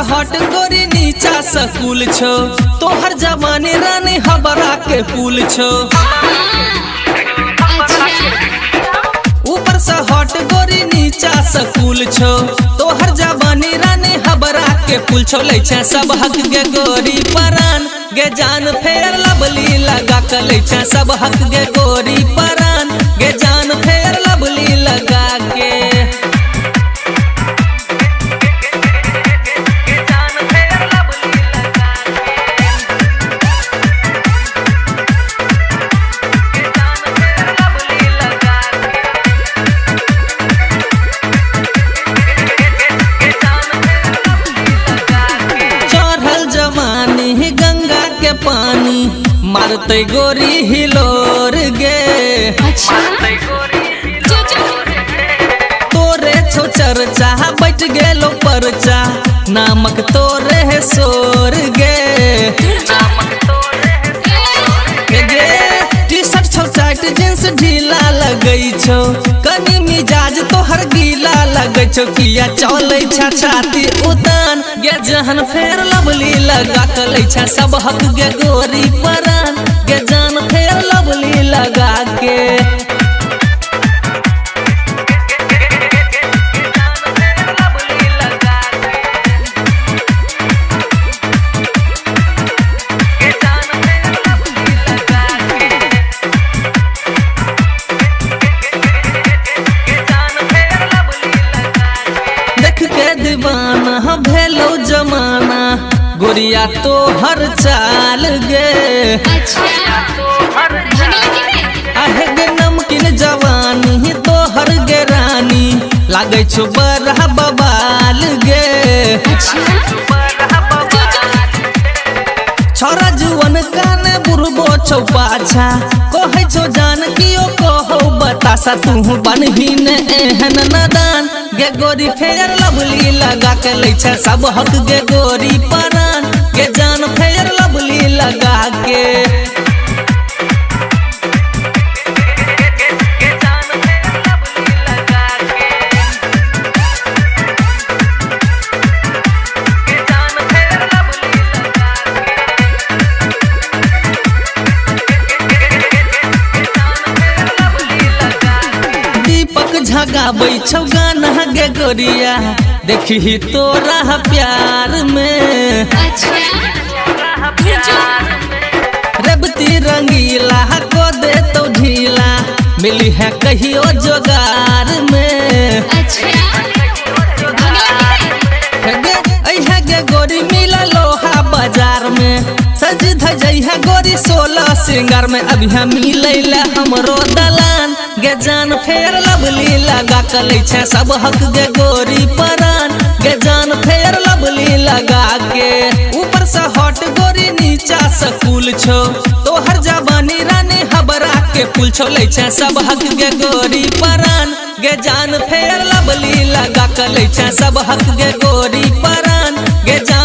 हट गोरी नीचा स्कूल छो तोहर जवानी रानी हबरा के पुल छो। ऊपर से हट गोरी नीचा स्कूल छो तोहर जवानी रानी हबरा के पुल छो। लै छे सब हक गे गोरी परान गे जान फेर लवली लगा के लै छे सब हक गे गोरी परान गे जान फेर लवली लगा के। पानी मारते गोरी हिलोर गे तोरे छो चर्चा बैठ गेलो परचा नामक तोरे है सोर गे। टी शर्ट छो टाइट जींस ढीला लगई छो कनी मिजाज तोहर गीला लगई छो किया चले छा छाती उतान गे जहन फेर लवली लगा के लै छा सब हक गे गोरी परान गे जान फेर लवली लगा के। दीवाना भेलो जमाना गोरिया तो हर चाल गे आहे गे नमकीन जवानी तो हर गे रानी लागे छो बड़ा बबाल गे। छोरा जुवन काने बुरबो छो पाछा कहे छो जान कियो कहो बतासा तू बनहीन एहन नदान गे गोरी फेर लवली लगा के लै छे सब हक गे गोरी परान गे जान फेर लवली लगा के। झगाबै छौ गाना गे गोरिया देखी तोरा प्यार में रेबती रंगीला को दे तो ढीला मिली है कहियो जोगार में। गे गोरी मिला लोहा बाजार में सज धजई है गोरी 16 सिंगार में अभी हम मिले हमरो दलान गे जान फेर लवली लगा के लै छे सब हक गे गोरी परान गे जान फेर लवली लगा के। ऊपर से हट गोरी नीचा स्कूल छो तोहर जवानी रानी हबरा के पुल छो लै छे सब हक गे गोरी परान गे जान फेर लवली लगा के लै छे सब हक गे गोरी परान गे जान